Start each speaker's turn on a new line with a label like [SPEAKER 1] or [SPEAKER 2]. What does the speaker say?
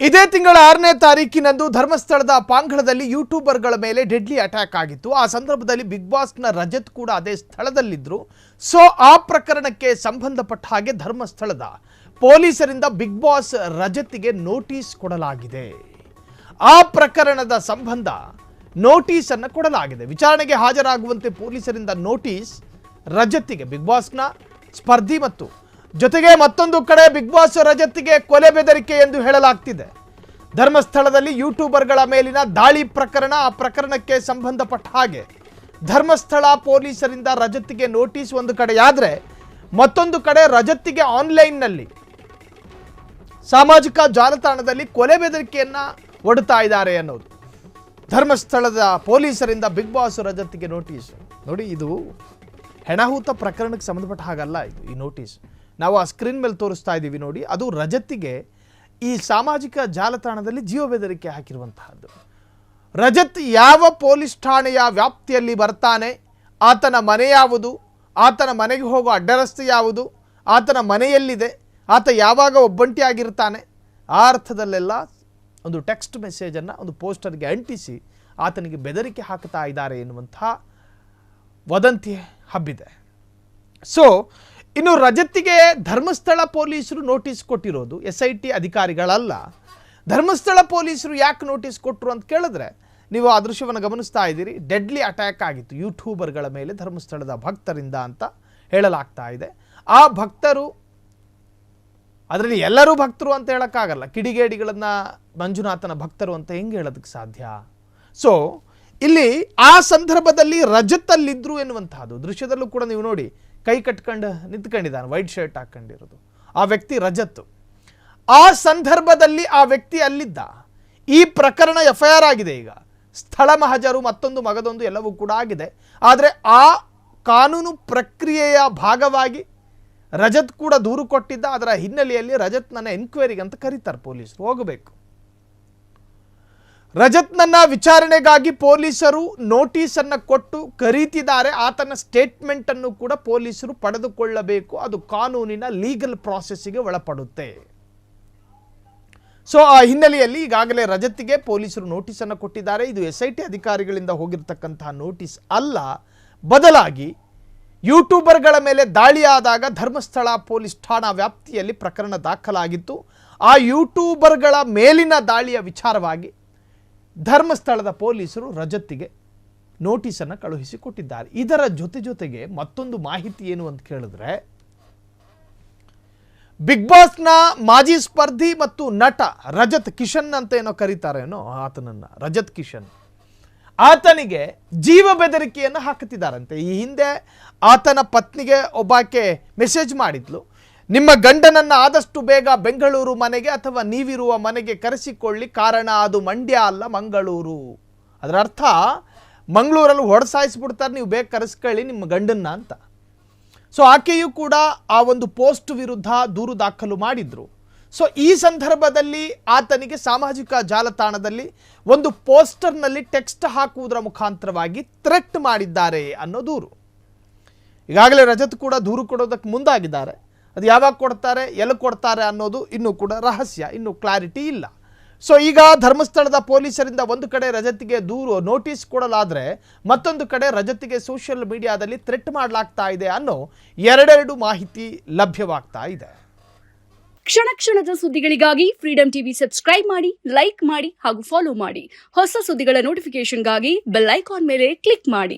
[SPEAKER 1] ಇದೇ ತಿಂಗಳ 6ನೇ ತಾರೀಕಿನಂದು ಧರ್ಮಸ್ಥಳದ ಪಾಂಗಳದಲ್ಲಿ ಯೂಟ್ಯೂಬರ್ಗಳ ಮೇಲೆ ಡೆಡ್ಲಿ ಅಟ್ಯಾಕ್ ಆಗಿತ್ತು. ಆ ಸಂದರ್ಭದಲ್ಲಿ ಬಿಗ್ ಬಾಸ್ನ ರಜತ್ ಕೂಡ ಅದೇ ಸ್ಥಳದಲ್ಲಿದ್ದರು. ಸೊ ಆ ಪ್ರಕರಣಕ್ಕೆ ಸಂಬಂಧಪಟ್ಟ ಹಾಗೆ ಧರ್ಮಸ್ಥಳದ ಪೊಲೀಸರಿಂದ ಬಿಗ್ ಬಾಸ್ ರಜತ್ಗೆ ನೋಟಿಸ್ ಕೊಡಲಾಗಿದೆ. ಆ ಪ್ರಕರಣದ ಸಂಬಂಧ ನೋಟಿಸ್ ಅನ್ನು ಕೊಡಲಾಗಿದೆ. ವಿಚಾರಣೆಗೆ ಹಾಜರಾಗುವಂತೆ ಪೊಲೀಸರಿಂದ ನೋಟಿಸ್ ರಜತ್ಗೆ, ಬಿಗ್ ಬಾಸ್ನ ಸ್ಪರ್ಧಿ ಮತ್ತು ಜೊತೆಗೆ ಮತ್ತೊಂದು ಕಡೆ ಬಿಗ್ ಬಾಸ್ ರಜತ್ಗೆ ಕೊಲೆ ಬೆದರಿಕೆ ಎಂದು ಹೇಳಲಾಗ್ತಿದೆ. ಧರ್ಮಸ್ಥಳದಲ್ಲಿ ಯೂಟ್ಯೂಬರ್ಗಳ ಮೇಲಿನ ದಾಳಿ ಪ್ರಕರಣ, ಆ ಪ್ರಕರಣಕ್ಕೆ ಸಂಬಂಧಪಟ್ಟ ಹಾಗೆ ಧರ್ಮಸ್ಥಳ ಪೊಲೀಸರಿಂದ ರಜತ್ಗೆ ನೋಟಿಸ್ ಒಂದು ಕಡೆಯಾದರೆ, ಮತ್ತೊಂದು ಕಡೆ ರಜತ್ಗೆ ಆನ್ಲೈನ್ನಲ್ಲಿ ಸಾಮಾಜಿಕ ಜಾಲತಾಣದಲ್ಲಿ ಕೊಲೆ ಬೆದರಿಕೆಯನ್ನ ಒಡ್ತಾ ಇದ್ದಾರೆ ಅನ್ನೋದು. ಧರ್ಮಸ್ಥಳದ ಪೊಲೀಸರಿಂದ ಬಿಗ್ ಬಾಸ್ ರಜತ್ಗೆ ನೋಟಿಸ್. ನೋಡಿ, ಇದು ಹೆಣಹೂತ ಪ್ರಕರಣಕ್ಕೆ ಸಂಬಂಧಪಟ್ಟ ಹಾಗಲ್ಲ. ಈ ನೋಟಿಸ್ ನಾವು ಆ ಸ್ಕ್ರೀನ್ ಮೇಲೆ ತೋರಿಸ್ತಾ ಇದ್ದೀವಿ ನೋಡಿ, ಅದು ರಜತ್ಗೆ ಈ ಸಾಮಾಜಿಕ ಜಾಲತಾಣದಲ್ಲಿ ಜೀವ ಬೆದರಿಕೆ ಹಾಕಿರುವಂತಹದ್ದು. ರಜತ್ ಯಾವ ಪೊಲೀಸ್ ಠಾಣೆಯ ವ್ಯಾಪ್ತಿಯಲ್ಲಿ ಬರ್ತಾನೆ, ಆತನ ಮನೆ ಯಾವುದು, ಆತನ ಮನೆಗೆ ಹೋಗೋ ಅಡ್ಡರಸ್ತೆ ಯಾವುದು, ಆತನ ಮನೆಯಲ್ಲಿದೆ, ಆತ ಯಾವಾಗ ಒಬ್ಬಂಟಿಯಾಗಿರ್ತಾನೆ, ಆ ಅರ್ಥದಲ್ಲೆಲ್ಲ ಒಂದು ಟೆಕ್ಸ್ಟ್ ಮೆಸೇಜನ್ನು ಒಂದು ಪೋಸ್ಟರ್ಗೆ ಅಂಟಿಸಿ ಆತನಿಗೆ ಬೆದರಿಕೆ ಹಾಕ್ತಾ ಇದ್ದಾರೆ ಎನ್ನುವಂತಹ ವದಂತಿ ಹಬ್ಬಿದೆ. ಸೊ ಇನ್ನು ರಜತ್ಗೆ ಧರ್ಮಸ್ಥಳ ಪೊಲೀಸರು ನೋಟಿಸ್ ಕೊಟ್ಟಿರೋದು, SIT ಅಧಿಕಾರಿಗಳಲ್ಲ. ಧರ್ಮಸ್ಥಳ ಪೊಲೀಸರು ಯಾಕೆ ನೋಟಿಸ್ ಕೊಟ್ಟರು ಅಂತ ಕೇಳಿದ್ರೆ, ನೀವು ಆ ದೃಶ್ಯವನ್ನು ಗಮನಿಸ್ತಾ ಇದ್ದೀರಿ. ಡೆಡ್ಲಿ ಅಟ್ಯಾಕ್ ಆಗಿತ್ತು ಯೂಟ್ಯೂಬರ್ಗಳ ಮೇಲೆ ಧರ್ಮಸ್ಥಳದ ಭಕ್ತರಿಂದ ಅಂತ ಹೇಳಲಾಗ್ತಾ ಇದೆ. ಆ ಭಕ್ತರು, ಅದರಲ್ಲಿ ಎಲ್ಲರೂ ಭಕ್ತರು ಅಂತ ಹೇಳೋಕ್ಕಾಗಲ್ಲ. ಕಿಡಿಗೇಡಿಗಳನ್ನು ಮಂಜುನಾಥನ ಭಕ್ತರು ಅಂತ ಹೆಂಗೆ ಹೇಳೋದಕ್ಕೆ ಸಾಧ್ಯ? ಸೊ ಇಲ್ಲಿ ಆ ಸಂದರ್ಭದಲ್ಲಿ ರಜತ್ತಲ್ಲಿದ್ದರು ಎನ್ನುವಂತಹದ್ದು ದೃಶ್ಯದಲ್ಲೂ ಕೂಡ ನೀವು ನೋಡಿ, ಕೈ ಕಟ್ಕೊಂಡು ನಿಂತ್ಕೊಂಡಿದ್ದಾನೆ, ವೈಟ್ ಶರ್ಟ್ ಹಾಕ್ಕೊಂಡಿರೋದು ಆ ವ್ಯಕ್ತಿ ರಜತ್. ಆ ಸಂದರ್ಭದಲ್ಲಿ ಆ ವ್ಯಕ್ತಿ ಅಲ್ಲಿದ್ದ. ಈ ಪ್ರಕರಣ FIR ಆಗಿದೆ. ಈಗ ಸ್ಥಳ ಮಹಜರು ಮತ್ತೊಂದು ಮಗದೊಂದು ಎಲ್ಲವೂ ಕೂಡ ಆಗಿದೆ. ಆದರೆ ಆ ಕಾನೂನು ಪ್ರಕ್ರಿಯೆಯ ಭಾಗವಾಗಿ ರಜತ್ ಕೂಡ ದೂರು ಕೊಟ್ಟಿದ್ದ. ಅದರ ಹಿನ್ನೆಲೆಯಲ್ಲಿ ರಜತ್ನನ್ನ ಎನ್ಕ್ವೈರಿಗೆ ಅಂತ ಕರೀತಾರೆ ಪೊಲೀಸರು, ಹೋಗಬೇಕು. ರಜತ್ನನ್ನ ವಿಚಾರಣೆಗಾಗಿ ಪೊಲೀಸರು ನೋಟಿಸನ್ನು ಕೊಟ್ಟು ಕರೀತಿದ್ದಾರೆ. ಆತನ ಸ್ಟೇಟ್ಮೆಂಟನ್ನು ಕೂಡ ಪೊಲೀಸರು ಪಡೆದುಕೊಳ್ಳಬೇಕು. ಅದು ಕಾನೂನಿನ ಲೀಗಲ್ ಪ್ರಾಸೆಸ್ಸಿಗೆ ಒಳಪಡುತ್ತೆ. ಸೊ ಆ ಹಿನ್ನೆಲೆಯಲ್ಲಿ ಈಗಾಗಲೇ ರಜತ್ಗೆ ಪೊಲೀಸರು ನೋಟಿಸನ್ನು ಕೊಟ್ಟಿದ್ದಾರೆ. ಇದು SIT ಅಧಿಕಾರಿಗಳಿಂದ ಹೋಗಿರ್ತಕ್ಕಂತಹ ನೋಟಿಸ್ ಅಲ್ಲ, ಬದಲಾಗಿ ಯೂಟ್ಯೂಬರ್ಗಳ ಮೇಲೆ ದಾಳಿಯಾದಾಗ ಧರ್ಮಸ್ಥಳ ಪೊಲೀಸ್ ಠಾಣಾ ವ್ಯಾಪ್ತಿಯಲ್ಲಿ ಪ್ರಕರಣ ದಾಖಲಾಗಿತ್ತು. ಆ ಯೂಟ್ಯೂಬರ್ಗಳ ಮೇಲಿನ ದಾಳಿಯ ವಿಚಾರವಾಗಿ ಧರ್ಮಸ್ಥಳದ ಪೊಲೀಸರು ರಜತ್ಗೆ ನೋಟಿಸನ್ನು ಕಳುಹಿಸಿಕೊಟ್ಟಿದ್ದಾರೆ. ಇದರ ಜೊತೆಗೆ ಮತ್ತೊಂದು ಮಾಹಿತಿ ಏನು ಅಂತ ಕೇಳಿದ್ರೆ, ಬಿಗ್ ಬಾಸ್ನ ಮಾಜಿ ಸ್ಪರ್ಧಿ ಮತ್ತು ನಟ ರಜತ್ ಕಿಶನ್ ಅಂತ ಏನೋ ಕರೀತಾರೇನೋ ಆತನನ್ನ, ರಜತ್ ಕಿಶನ್, ಆತನಿಗೆ ಜೀವ ಬೆದರಿಕೆಯನ್ನು ಹಾಕುತ್ತಿದ್ದಾರಂತೆ. ಈ ಹಿಂದೆ ಆತನ ಪತ್ನಿಗೆ ಒಬ್ಬಾಕೆ ಮೆಸೇಜ್ ಮಾಡಿದ್ಲು, ನಿಮ್ಮ ಗಂಡನನ್ನು ಆದಷ್ಟು ಬೇಗ ಬೆಂಗಳೂರು ಮನೆಗೆ ಅಥವಾ ನೀವಿರುವ ಮನೆಗೆ ಕರೆಸಿಕೊಳ್ಳಿ, ಕಾರಣ ಅದು ಮಂಡ್ಯ ಅಲ್ಲ ಮಂಗಳೂರು. ಅದರ ಅರ್ಥ ಮಂಗಳೂರಲ್ಲಿ ಹೊಡೆಸಾಯಿಸ್ಬಿಡ್ತಾರೆ, ನೀವು ಬೇಗ ಕರೆಸ್ಕೊಳ್ಳಿ ನಿಮ್ಮ ಗಂಡನ್ನ ಅಂತ. ಸೊ ಆಕೆಯೂ ಕೂಡ ಆ ಒಂದು ಪೋಸ್ಟ್ ವಿರುದ್ಧ ದೂರು ದಾಖಲು ಮಾಡಿದ್ರು. ಸೊ ಈ ಸಂದರ್ಭದಲ್ಲಿ ಆತನಿಗೆ ಸಾಮಾಜಿಕ ಜಾಲತಾಣದಲ್ಲಿ ಒಂದು ಪೋಸ್ಟರ್ನಲ್ಲಿ ಟೆಕ್ಸ್ಟ್ ಹಾಕುವುದರ ಮುಖಾಂತರವಾಗಿ ಥ್ರೆಟ್ ಮಾಡಿದ್ದಾರೆ ಅನ್ನೋ ದೂರು. ಈಗಾಗಲೇ ರಜತ್ ಕೂಡ ದೂರು ಕೊಡೋದಕ್ಕೆ ಮುಂದಾಗಿದ್ದಾರೆ. ಅದು ಯಾವಾಗ ಕೊಡ್ತಾರೆ, ಎಲ್ಲಿ ಕೊಡ್ತಾರೆ ಅನ್ನೋದು ಇನ್ನೂ ಕೂಡ ರಹಸ್ಯ, ಇನ್ನೂ ಕ್ಲಾರಿಟಿ ಇಲ್ಲ. ಸೊ ಈಗ ಧರ್ಮಸ್ಥಳದ ಪೊಲೀಸರಿಂದ ಒಂದು ಕಡೆ ರಜತ್ಗೆ ನೋಟಿಸ್ ಕೊಡಲಾದರೆ, ಮತ್ತೊಂದು ಕಡೆ ರಜತ್ಗೆ ಸೋಷಿಯಲ್ ಮೀಡಿಯಾದಲ್ಲಿ ಥ್ರೆಟ್ ಮಾಡಲಾಗ್ತಾ ಇದೆ ಅನ್ನೋ ಎರಡೆರಡು ಮಾಹಿತಿ ಲಭ್ಯವಾಗ್ತಾ ಇದೆ.
[SPEAKER 2] ಕ್ಷಣ ಕ್ಷಣದ ಸುದ್ದಿಗಳಿಗಾಗಿ ಫ್ರೀಡಂ ಟಿವಿ ಸಬ್ಸ್ಕ್ರೈಬ್ ಮಾಡಿ, ಲೈಕ್ ಮಾಡಿ ಹಾಗೂ ಫಾಲೋ ಮಾಡಿ. ಹೊಸ ಸುದ್ದಿಗಳ ನೋಟಿಫಿಕೇಶನ್ಗಾಗಿ ಬೆಲ್ ಐಕಾನ್ ಮೇಲೆ ಕ್ಲಿಕ್ ಮಾಡಿ.